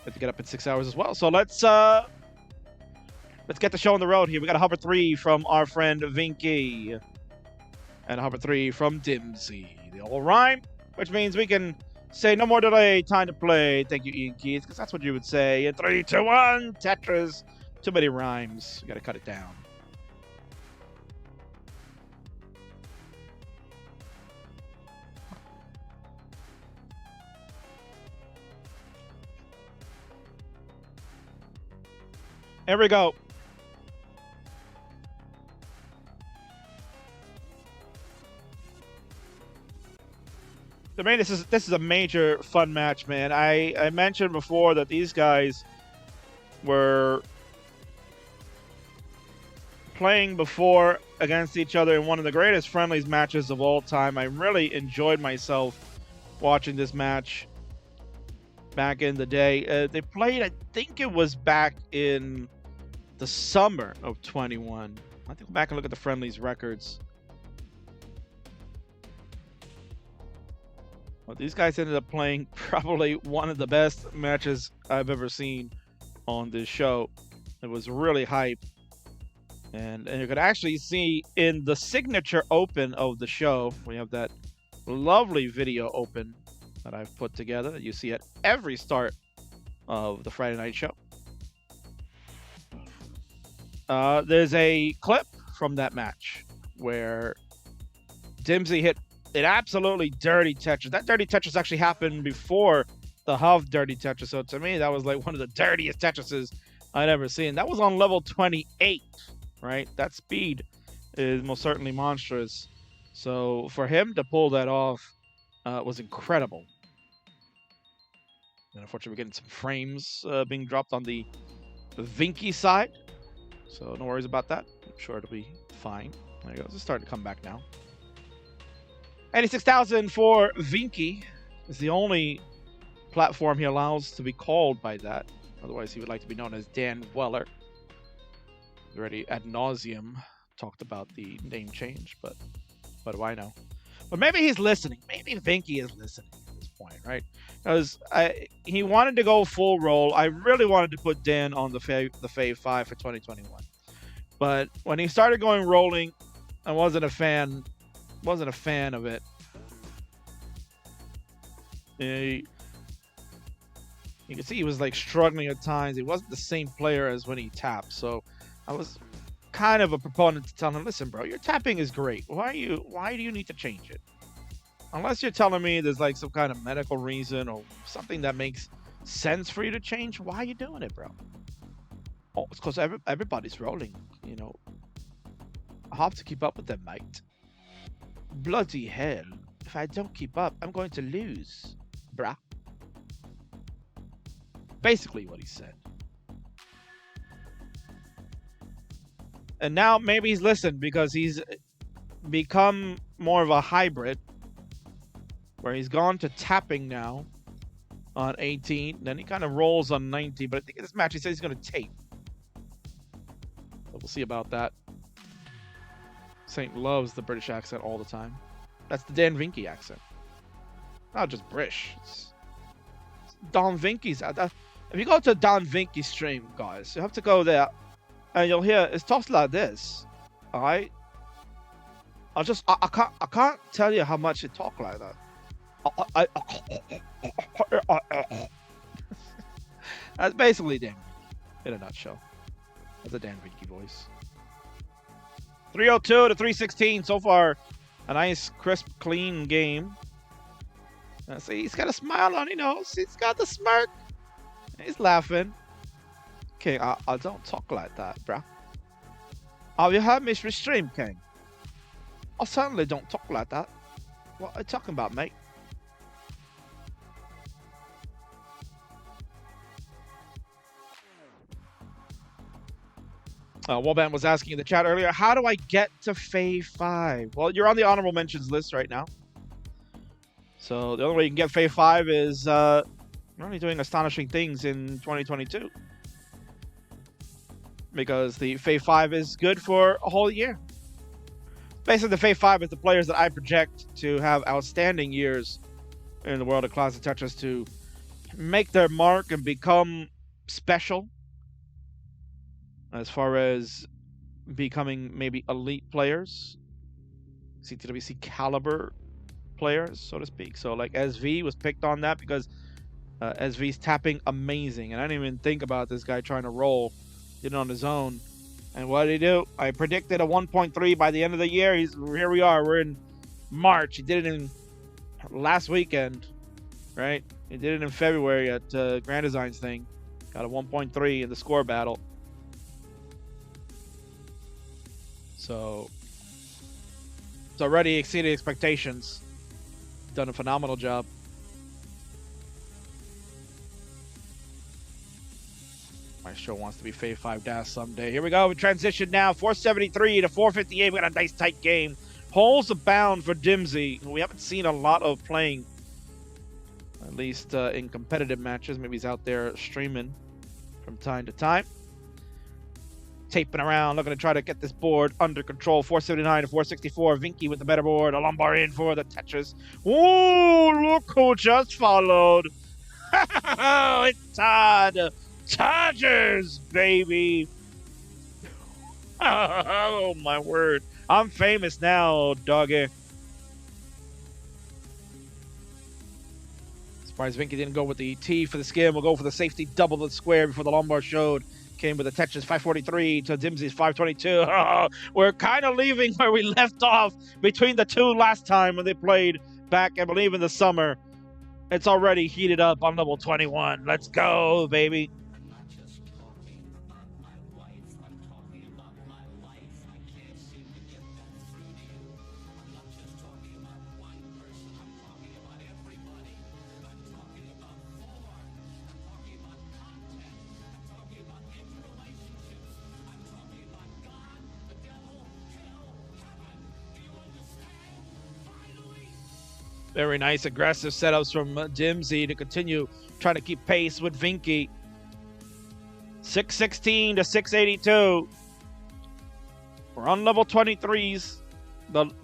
have to get up in 6 hours as well. So let's get the show on the road here. We got a hover 3 from our friend Vinky. And a hover 3 from Dmsy. They all rhyme, which means we can say no more delay, time to play. Thank you, Ian Keith, because that's what you would say. In 3, 2, 1, Tetris. Too many rhymes. We got to cut it down. Here we go. I mean, this is a major fun match, man. I mentioned before that these guys were playing before against each other in one of the greatest friendlies matches of all time. I really enjoyed myself watching this match back in the day. They played, I think it was back in the summer of 21. I have to go back and look at the friendlies records. Well, these guys ended up playing probably one of the best matches I've ever seen on this show. It was really hype. And you could actually see in the signature open of the show, we have that lovely video open that I've put together that you see at every start of the Friday night show. There's a clip from that match where Dmsy hit an absolutely dirty Tetris. That dirty Tetris actually happened before the Huff dirty Tetris. So to me, that was like one of the dirtiest Tetrises I'd ever seen. That was on level 28, right? That speed is most certainly monstrous. So for him to pull that off was incredible. And unfortunately, we're getting some frames being dropped on the Vinky side. So no worries about that. I'm sure it'll be fine. There you go. It's starting to come back now. 86,000 for Vinky is the only platform he allows to be called by that. Otherwise, he would like to be known as Dan Weller. We already ad nauseum talked about the name change, but what do I know? But maybe he's listening. Maybe Vinky is listening at this point, right? Because he wanted to go full roll. I really wanted to put Dan on the Fave 5 for 2021. But when he started going rolling, I wasn't a fan of it. You can see he was like struggling at times. He wasn't the same player as when he tapped. So I was kind of a proponent to tell him, listen, bro, your tapping is great. Why do you need to change it? Unless you're telling me there's like some kind of medical reason or something that makes sense for you to change, why are you doing it, bro? Oh, it's because everybody's rolling, you know. I have to keep up with them, mate. Bloody hell. If I don't keep up, I'm going to lose, bruh. Basically what he said. And now maybe he's listened because he's become more of a hybrid where he's gone to tapping now on 18. Then he kind of rolls on 19. But I think in this match he says he's going to tape. So we'll see about that. Saint loves the British accent all the time. That's the Dan Vinky accent. Not just British. It's Don Vinky's. If you go to Don Vinky's stream, guys, you have to go there and you'll hear it's talks like this. Alright? I can't tell you how much it talk like that. That's basically Dan Vinky in a nutshell. That's a Dan Vinky voice. 302 to 316 so far. A nice, crisp, clean game. See, he's got a smile on his nose. He's got the smirk. He's laughing. King, I don't talk like that, bruh. Oh, you heard me stream, King? I certainly don't talk like that. What are you talking about, mate? Wallband was asking in the chat earlier, how do I get to Fave 5? Well, you're on the honorable mentions list right now. So the only way you can get Fave 5 is really doing astonishing things in 2022. Because the Fave 5 is good for a whole year. Basically, the Fave 5 is the players that I project to have outstanding years in the world of Classic Tetris to make their mark and become special as far as becoming maybe elite players, CTWC caliber players, so to speak. So like SV was picked on that because SV's tapping amazing, and I didn't even think about this guy trying to roll. Did it on his own. And what did he do? I predicted a 1.3 by the end of the year. Here we are. We're in March. He did it in last weekend, right? He did it in February at Grand Design's thing. Got a 1.3 in the score battle. So it's already exceeded expectations. Done a phenomenal job. Maestro wants to be Fave 5 Dash someday. Here we go. We transition now. 473 to 458. We got a nice tight game. Holes abound for Dmsy. We haven't seen a lot of playing, at least in competitive matches. Maybe he's out there streaming from time to time. Taping around, looking to try to get this board under control. 479 to 464. Vinky with the better board. A lumbar in for the Tetris. Ooh, look who just followed. It's Todd. Chargers, baby. Oh, my word. I'm famous now, doggy. Surprised Vinky didn't go with the T for the skim. We'll go for the safety double the square before the lumbar showed. Came with the Tetris 543 to Dmsy's 522. Oh, we're kind of leaving where we left off between the two last time when they played back, I believe, in the summer. It's already heated up on level 21. Let's go, baby. Very nice aggressive setups from Dmsy to continue trying to keep pace with Vinky. 616 to 682. We're on level 23s.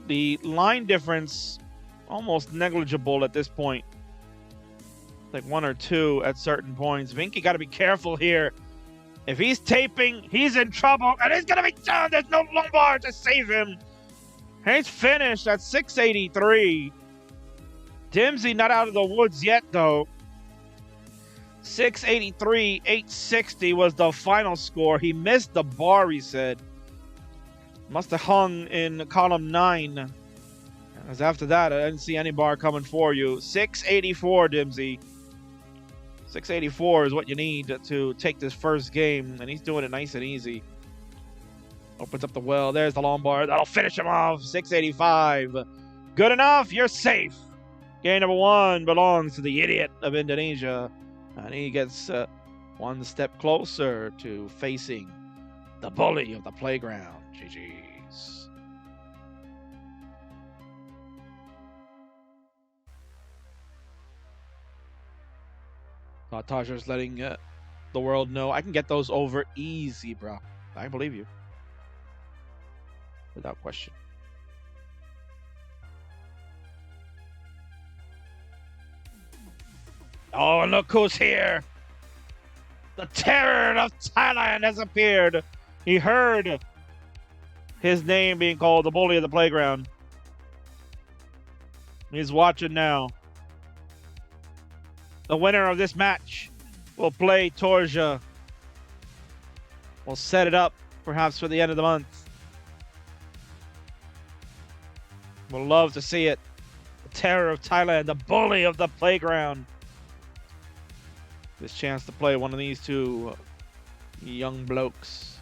The line difference almost negligible at this point. Like 1 or 2 at certain points. Vinky got to be careful here. If he's taping, he's in trouble, and he's going to be done. There's no lumbar to save him. He's finished at 683. Dmsy not out of the woods yet, though. 683, 860 was the final score. He missed the bar, he said. Must have hung in column 9. As after that, I didn't see any bar coming for you. 684, Dmsy. 684 is what you need to take this first game, and he's doing it nice and easy. Opens up the well. There's the long bar. That'll finish him off. 685. Good enough. You're safe. Game number 1 belongs to the idiot of Indonesia. And he gets one step closer to facing the bully of the playground. GG's. Tajar's letting the world know I can get those over easy, bro. I believe you. Without question. Oh, look who's here. The terror of Thailand has appeared. He heard his name being called the bully of the playground. He's watching now. The winner of this match will play Torja. We'll set it up perhaps for the end of the month. We'll love to see it. The terror of Thailand, the bully of the playground. This chance to play one of these two young blokes.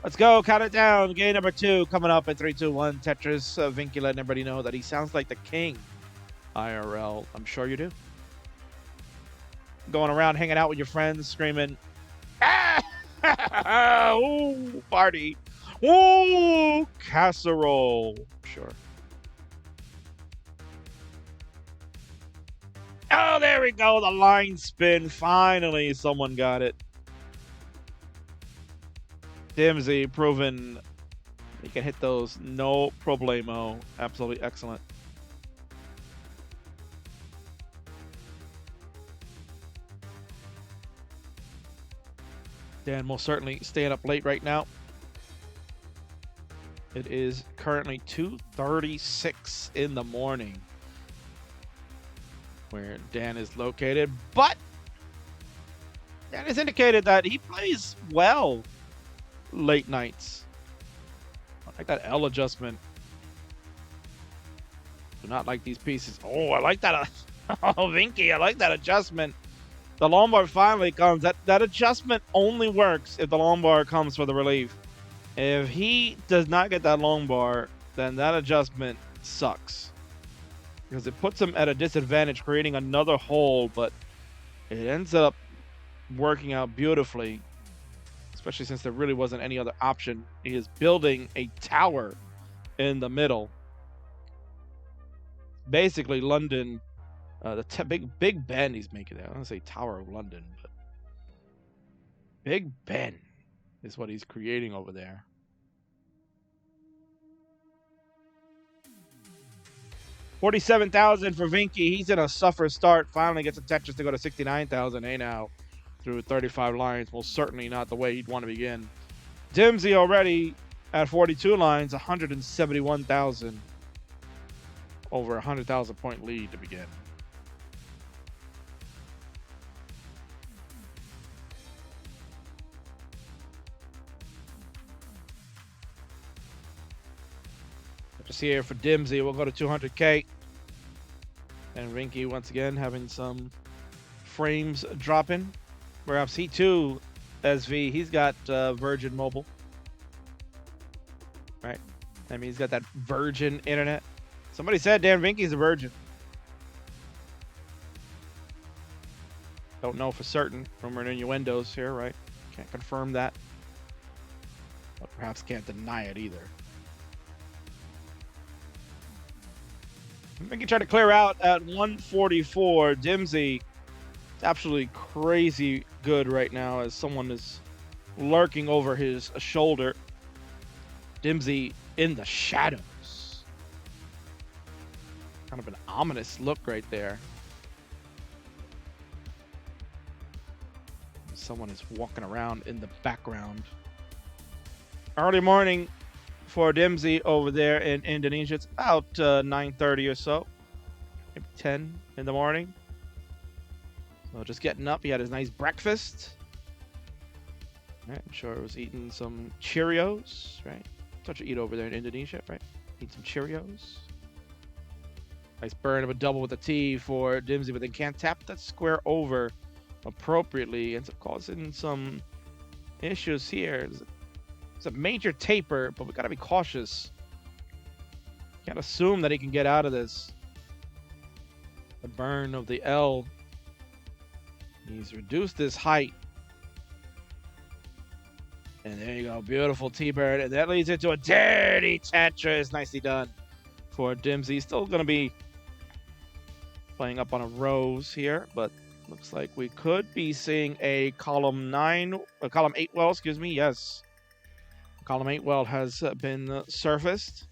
Let's go, count it down. Game number 2 coming up at 3, 2, 1. Tetris, Vinky letting everybody know that he sounds like the king. IRL, I'm sure you do. Going around hanging out with your friends, screaming, ah! Ooh, party. Ooh, casserole. Sure. Oh, there we go. The line spin. Finally, someone got it. Dmsy proven he can hit those no problemo. Absolutely excellent. Dan most certainly staying up late right now. It is currently 2:36 in the morning where Dan is located, but Dan has indicated that he plays well late nights. I like that L adjustment. Do not like these pieces. Oh, I like that. Oh, Vinky, I like that adjustment. The long bar finally comes. That adjustment only works if the long bar comes for the relief. If he does not get that long bar, then that adjustment sucks. Because it puts him at a disadvantage, creating another hole, but it ends up working out beautifully, especially since there really wasn't any other option. He is building a tower in the middle. Basically, London, the Big Ben he's making there. I don't want to say Tower of London, but Big Ben is what he's creating over there. $47,000 for Vinky. He's in a suffer start. Finally gets a Tetris to go to 69,000. Hey now, through 35 lines. Most certainly not the way he'd want to begin. Dmsy already at 42 lines, 171,000. Over 100,000 point lead to begin. Just here for Dmsy, we'll go to 200K. And Rinky once again having some frames dropping. Perhaps he too, SV, he's got Virgin Mobile. Right? I mean, he's got that Virgin internet. Somebody said Dan Vinky's a virgin. Don't know for certain. Rumor and innuendos here, right? Can't confirm that. But perhaps can't deny it either. Vinky tried to clear out at 144. Dmsy, it's absolutely crazy good right now as someone is lurking over his shoulder. Dmsy in the shadows. Kind of an ominous look right there. Someone is walking around in the background. Early morning for Dmsy over there in Indonesia. It's about 9:30 or so. Maybe 10 in the morning. So just getting up. He had his nice breakfast. Right, I'm sure he was eating some Cheerios, right? That's what you eat over there in Indonesia, right? Eat some Cheerios. Nice burn of a double with a T for Dmsy, but then can't tap that square over appropriately. Ends up causing some issues here. It's a major taper, but we got to be cautious. Can't assume that he can get out of this. The burn of the L. He's reduced his height. And there you go. Beautiful T-burn. And that leads into a dirty Tetris. Nicely done for Dmsy. Still going to be playing up on a rose here, but looks like we could be seeing a column 8 well, excuse me. Yes. Column 8 well has been surfaced.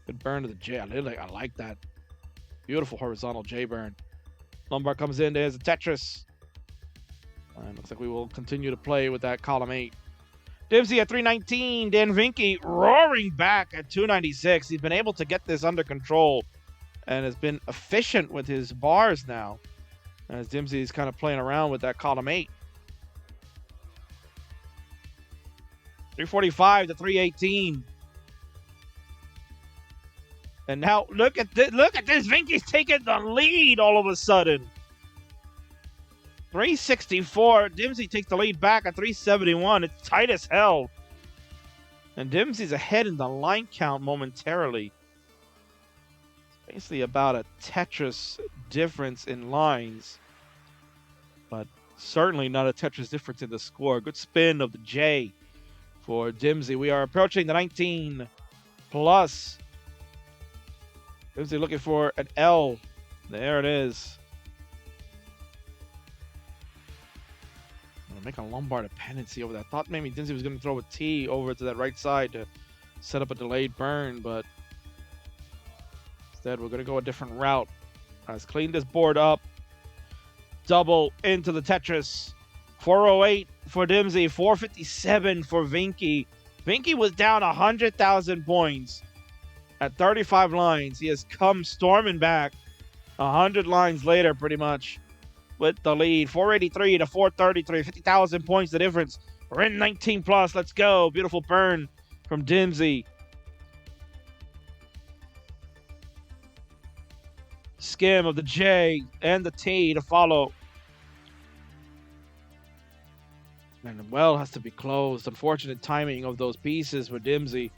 Good burn to the J. I like that. Beautiful horizontal J burn. Lumbar comes in. There's a Tetris. And looks like we will continue to play with that column 8. Dmsy at 319. Dan Vinky roaring back at 296. He's been able to get this under control and has been efficient with his bars now. As Dmsy is kind of playing around with that column 8. 345 to 318. And now look at this. Look at this. Vinky's taking the lead all of a sudden. 364. Dmsy takes the lead back at 371. It's tight as hell. And Dmsy's ahead in the line count momentarily. It's basically about a Tetris difference in lines. But certainly not a Tetris difference in the score. Good spin of the J for Dmsy. We are approaching the 19 plus. Dmsy looking for an L. There it is. Make a lumbar dependency over that. I thought maybe Dmsy was going to throw a T over to that right side to set up a delayed burn, but instead we're going to go a different route. Let's clean this board up. Double into the Tetris. 408 for Dmsy, 457 for Vinky. Vinky was down 100,000 points at 35 lines. He has come storming back 100 lines later, pretty much, with the lead. 483 to 433, 50,000 points the difference. We're in 19 plus. Let's go. Beautiful burn from Dmsy. Skim of the J and the T to follow. And the well has to be closed. Unfortunate timing of those pieces for Dmsy.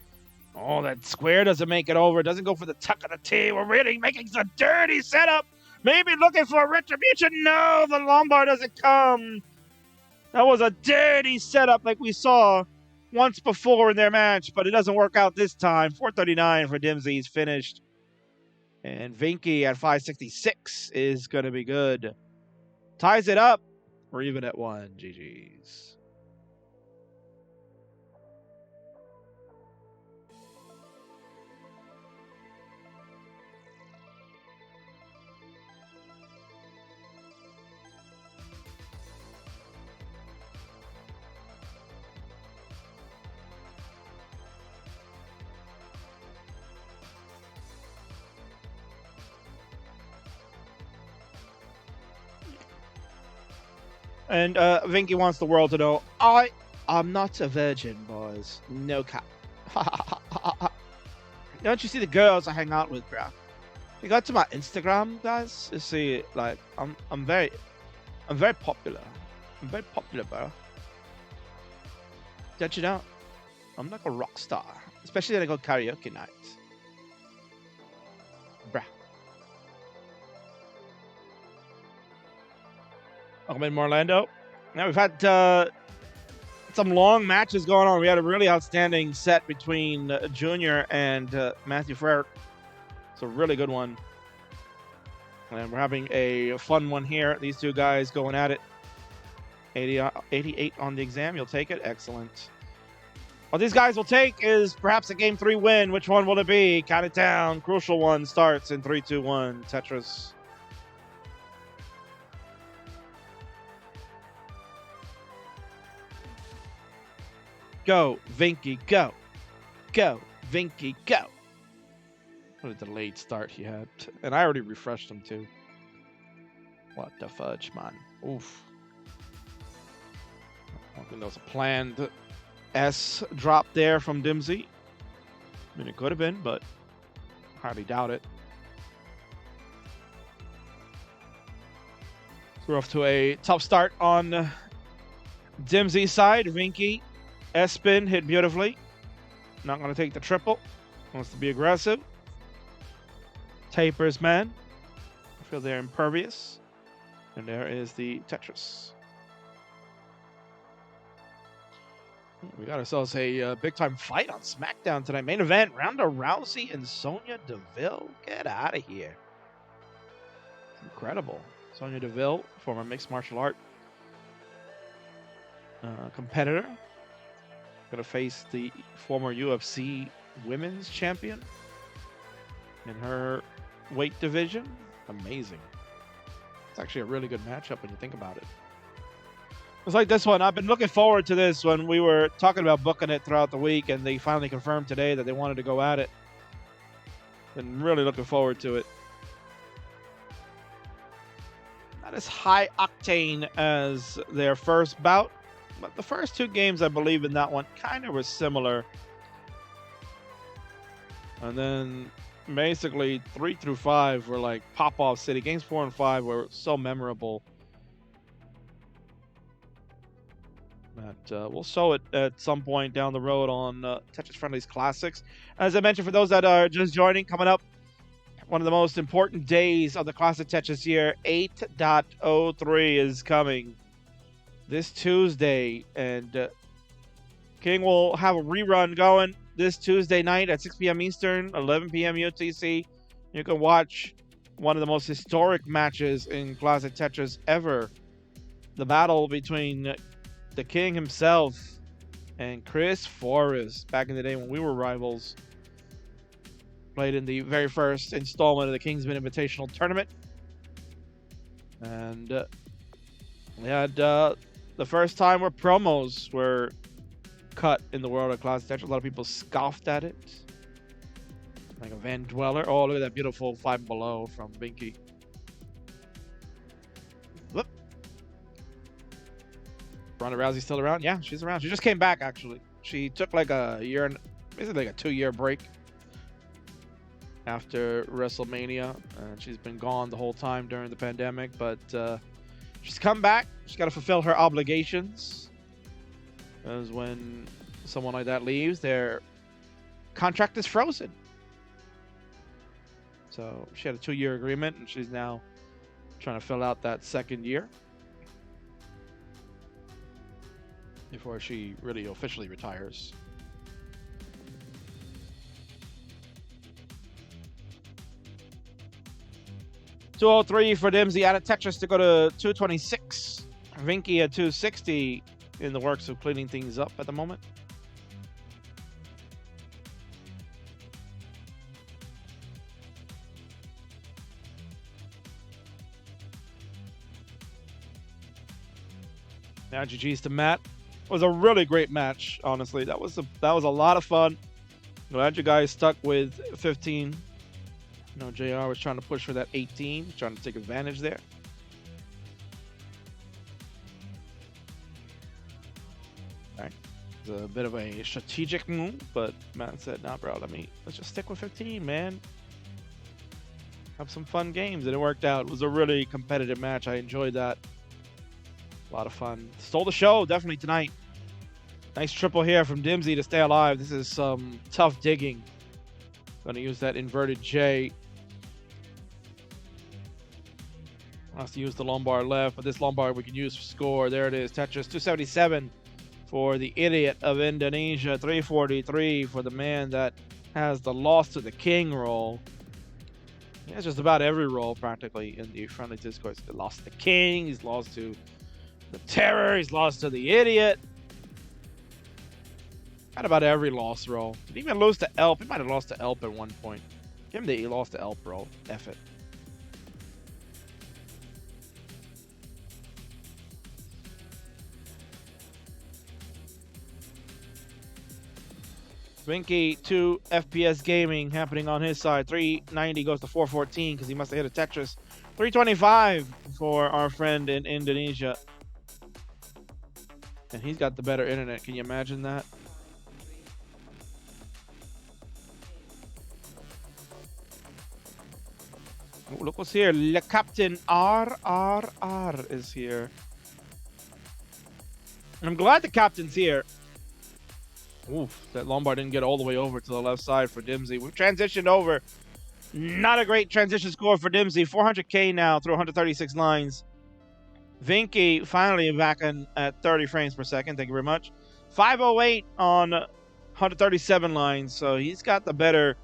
Oh, that square doesn't make it over. It doesn't go for the tuck of the T. We're really making a dirty setup. Maybe looking for a retribution. No, the Lombard doesn't come. That was a dirty setup like we saw once before in their match, but it doesn't work out this time. 439 for Dmsy. He's finished. And Vinky at 566 is going to be good. Ties it up. We're even at 1. GG's. And Vinky wants the world to know, I'm not a virgin, boys. No cap. Don't you see the girls I hang out with, bro? You go to my Instagram, guys. You see, like, I'm very popular. I'm very popular, bro. Don't you know? I'm like a rock star, especially when I go karaoke nights. Bruh. Welcome in, Orlando. Now we've had some long matches going on. We had a really outstanding set between Junior and Matthew Frere. It's a really good one. And we're having a fun one here. These two guys going at it. 88 on the exam. You'll take it. Excellent. What these guys will take is perhaps a Game 3 win. Which one will it be? Count it down. Crucial one starts in 3, 2, 1. Tetris. Go, Vinky, go. Go, Vinky, go. What a delayed start he had. And I already refreshed him too. What the fudge, man. Oof. I don't think there was a planned S drop there from Dmsy. I mean, it could have been, but hardly doubt it. We're off to a tough start on Dmsy's side. Vinky, S-spin, hit beautifully. Not going to take the triple. Wants to be aggressive. Tapers, man. I feel they're impervious. And there is the Tetris. We got ourselves a big-time fight on SmackDown tonight. Main event, Ronda Rousey and Sonya Deville. Get out of here. It's incredible. Sonya Deville, former mixed martial art competitor. Going to face the former UFC women's champion in her weight division. Amazing. It's actually a really good matchup when you think about it. It's like this one. I've been looking forward to this when we were talking about booking it throughout the week, and they finally confirmed today that they wanted to go at it. Been really looking forward to it. Not as high octane as their first bout, but the first two games, I believe, in that one kind of were similar. And then basically 3 through 5 were like pop-off city. Games 4 and 5 were so memorable that we'll show it at some point down the road on Tetris Friendly's Classics. As I mentioned, for those that are just joining, coming up, one of the most important days of the Classic Tetris year, 8.03 is coming this Tuesday, and King will have a rerun going this Tuesday night at 6 p.m. Eastern, 11 p.m. UTC. You can watch one of the most historic matches in Classic Tetris ever. The battle between the King himself and Chris Forrest, back in the day when we were rivals. Played in the very first installment of the Kingsman Invitational Tournament. And we had the first time where promos were cut in the world of Clash of Tetris. A lot of people scoffed at it. Like a Van Dweller. Oh, look at that beautiful 5 below from Binky. Whoop. Ronda Rousey still around? Yeah, she's around. She just came back, actually. She took like a year, basically like a 2-year break after WrestleMania. And she's been gone the whole time during the pandemic. But she's come back. She's got to fulfill her obligations. Because when someone like that leaves, their contract is frozen. So she had a 2-year agreement, and she's now trying to fill out that 2nd year before she really officially retires. $203 for Dmsy out of Tetris to go to 226. Vinky at 260 in the works of cleaning things up at the moment. Now GG's to Matt. It was a really great match, honestly. That was a lot of fun. Glad you guys stuck with 15. You know, JR was trying to push for that 18, trying to take advantage there. All right. It's a bit of a strategic move, but Matt said, nah, bro, let's just stick with 15, man. Have some fun games, and it worked out. It was a really competitive match. I enjoyed that. A lot of fun. Stole the show, definitely tonight. Nice triple here from Dmsy to stay alive. This is some tough digging. Gonna use that inverted J. Has to use the Lombard left, but this Lombard we can use for score. There it is. Tetris 277 for the idiot of Indonesia. 343 for the man that has the loss to the king roll. He has just about every role practically in the friendly discourse. He lost to the king. He's lost to the terror. He's lost to the idiot. Got about every loss roll. Did he even lose to Elp? He might have lost to Elp at one point. Give him the he lost to Elp roll. F it. Vinky 2 FPS gaming happening on his side. 390 goes to 414 because he must have hit a Tetris. 325 for our friend in Indonesia. And he's got the better internet. Can you imagine that? Oh, look what's here. Le Captain RRR is here. And I'm glad the captain's here. Oof, that Lombard didn't get all the way over to the left side for Dmsy. We've transitioned over. Not a great transition score for Dmsy. 400k now through 136 lines. Vinky finally back in at 30 frames per second. Thank you very much. 508 on 137 lines. So he's got the better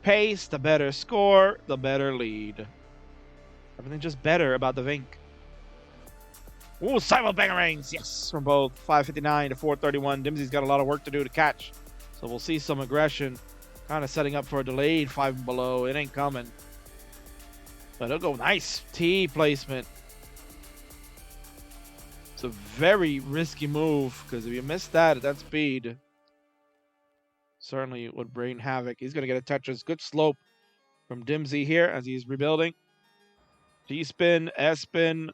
pace, the better score, the better lead. Everything just better about the Vink. Ooh, Simon Bangerangs, yes, from both 559 to 431. Dmsy's got a lot of work to do to catch. So we'll see some aggression. Kind of setting up for a delayed 5 and below. It ain't coming. But it'll go nice T placement. It's a very risky move because if you miss that at that speed, certainly it would bring havoc. He's going to get a Tetris. Good slope from Dmsy here as he's rebuilding. D-spin, S-spin.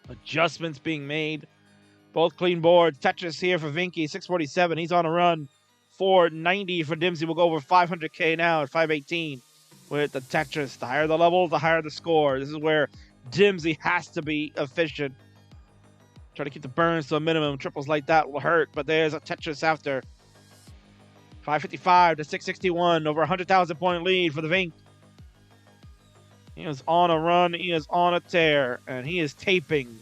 Adjustments being made. Both clean boards. Tetris here for Vinky. 647. He's on a run. 490 for Dmsy. We'll go over 500k now at 518 with the Tetris. The higher the level, the higher the score. This is where Dmsy has to be efficient. Try to keep the burns to a minimum. Triples like that will hurt, but there's a Tetris after. 555 to 661. Over 100,000 point lead for the Vink. He is on a run. He is on a tear, and he is taping.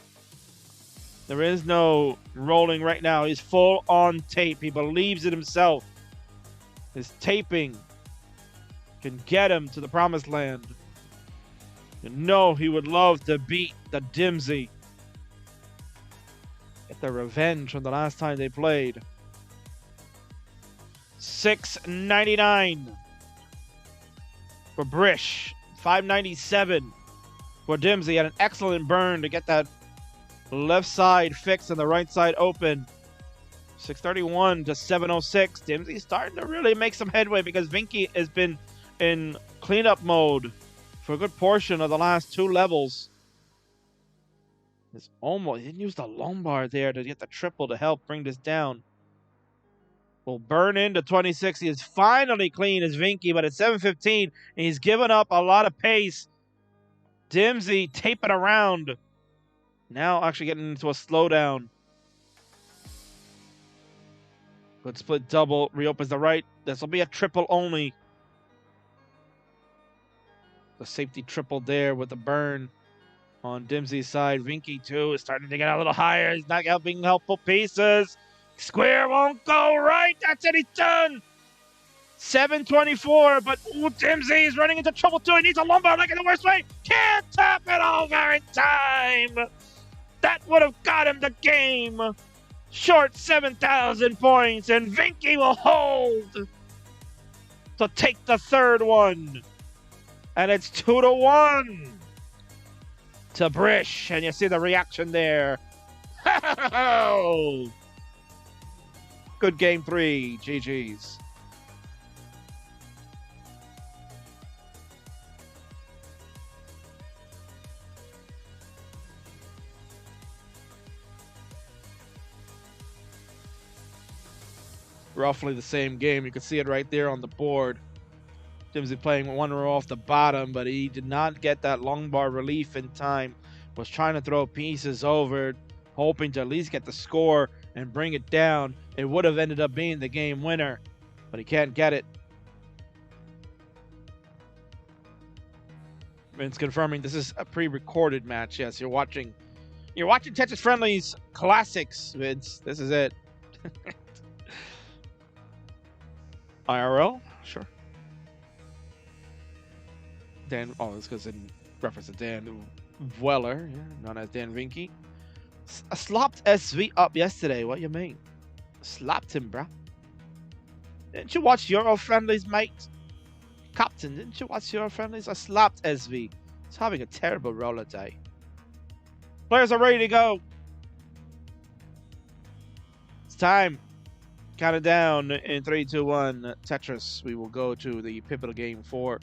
There is no rolling right now. He's full on tape. He believes in himself. His taping can get him to the promised land. You know he would love to beat the Dmsy. Get the revenge from the last time they played. 699 for Brish. 597 for Dmsy. Had an excellent burn to get that left side fixed and the right side open. 631 to 706. Dmsy starting to really make some headway because Vinky has been in cleanup mode for a good portion of the last 2 levels. It's almost, he didn't use the lumbar there to get the triple to help bring this down. Will burn into 26. He is finally clean as Vinky, but at 715, and he's given up a lot of pace. Dmsy taping around. Now actually getting into a slowdown. Good split double. Reopens the right. This will be a triple only. The safety triple there with the burn on Dmsy's side. Vinky too is starting to get a little higher. He's not helping helpful pieces. Square won't go right. That's it. He's done. 724, but Dmsy is running into trouble too. He needs a lumbar leg in the worst way. Can't tap it over in time. That would have got him the game. Short 7,000 points, and Vinky will hold to take the third one. And it's 2-1 to Brish, and you see the reaction there. Good game 3, GG's. Roughly the same game. You can see it right there on the board. Dmsy playing one row off the bottom, but he did not get that long bar relief in time. Was trying to throw pieces over, hoping to at least get the score and bring it down. It would have ended up being the game winner, but he can't get it. Vince confirming this is a pre-recorded match. Yes, you're watching Tetris Friendly's classics, Vince. This is it. IRL? Sure. Dan, oh, this goes in reference to Dan Weller, yeah, known as Dan Vinky. I slopped SV up yesterday. What you mean? Slapped him, bruh. Didn't you watch Euro Friendlies, mate? Captain, didn't you watch Euro Friendlies? I slapped SV. He's having a terrible roller day. Players are ready to go. It's time. Count it down in 3, 2, 1. Tetris. We will go to the pivotal game 4.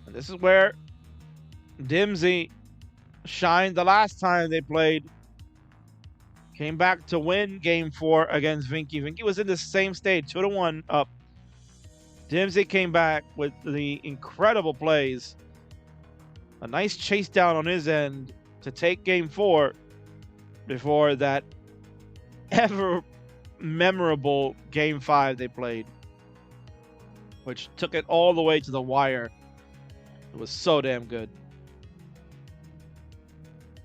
And this is where Dmsy shined the last time they played. Came back to win game 4 against Vinky. Vinky was in the same stage, 2-1 up. Dmsy came back with the incredible plays. A nice chase down on his end to take game 4 before that ever memorable game 5 they played, which took it all the way to the wire. It was so damn good.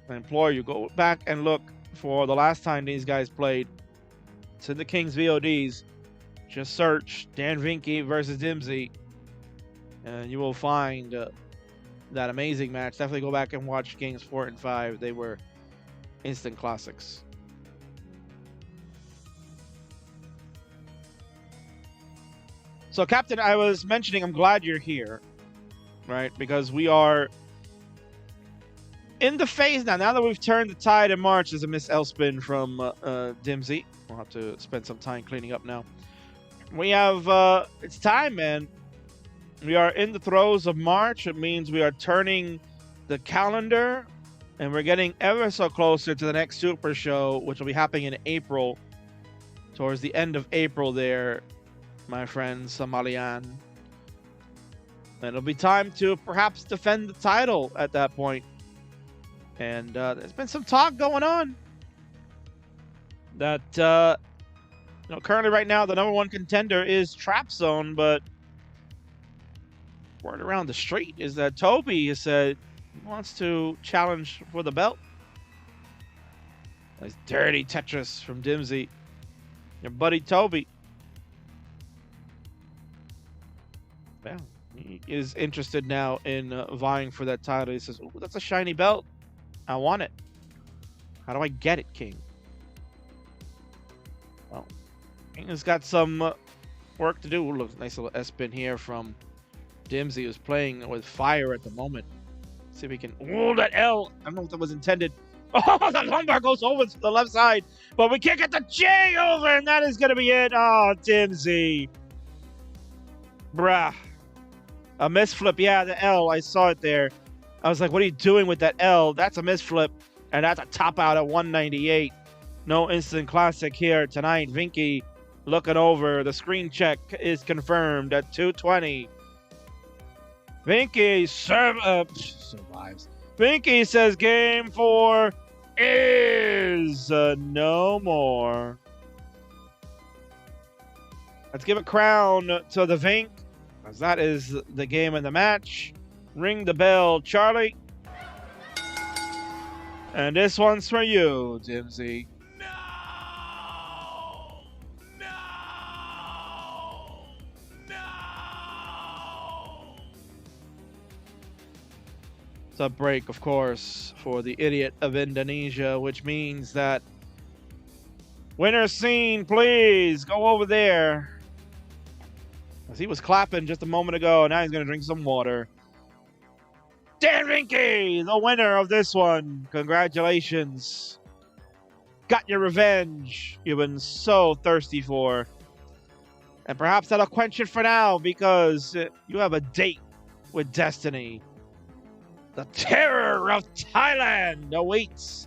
I implore you, go back and look for the last time these guys played. It's in the King's VODs. Just search Dan Vinky versus Dmsy, and you will find that amazing match. Definitely go back and watch games 4 and 5. They were instant classics. So, Captain, I was mentioning I'm glad you're here, right? Because we are in the phase now. Now that we've turned the tide in March, there's a Miss Elspin from Dmsy. We'll have to spend some time cleaning up now. We have, it's time, man. We are in the throes of March. It means we are turning the calendar, and we're getting ever so closer to the next Super Show, which will be happening in April, towards the end of April there, my friend Somalian. And it'll be time to perhaps defend the title at that point. And there's been some talk going on that, currently right now the #1 contender is Trap Zone, but word around the street is that Toby has said he wants to challenge for the belt. Nice dirty Tetris from Dmsy. Your buddy Toby. Yeah, he is interested now in vying for that title. He says, "Ooh, that's a shiny belt. I want it. How do I get it, King?" Well, King has got some work to do. Ooh, look, nice little S-spin here from Dmsy, who's playing with fire at the moment. See if we can. Oh, that L. I don't know if that was intended. Oh, the lumbar goes over to the left side, but we can't get the J over, and that is going to be it. Oh, Dmsy. Bruh. A misflip. Yeah, the L. I saw it there. I was like, what are you doing with that L? That's a misflip, and that's a top out at 198. No instant classic here tonight. Vinky looking over. The screen check is confirmed at 220. Vinky survives. Vinky says game 4 is no more. Let's give a crown to the Vink, as that is the game of the match. Ring the bell, Charlie. And this one's for you, Dmsy. It's a break, of course, for the idiot of Indonesia, which means that winner scene, please go over there. As he was clapping just a moment ago, now he's going to drink some water. Dan Vinky, the winner of this one. Congratulations. Got your revenge you've been so thirsty for. And perhaps that'll quench it for now, because you have a date with destiny. The terror of Thailand awaits.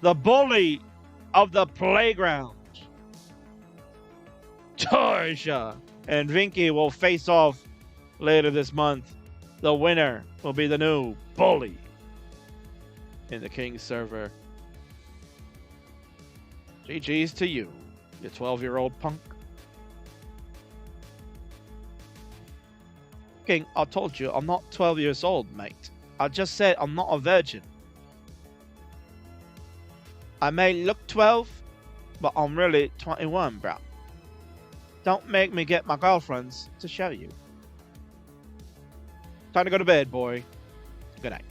The bully of the playground, Torja, and Vinky will face off later this month. The winner will be the new bully in the King server. GG's to you, you 12-year-old punk. King, I told you I'm not 12 years old, mate. I just said I'm not a virgin. I may look 12, but I'm really 21, bro. Don't make me get my girlfriends to show you. Time to go to bed, boy. Good night.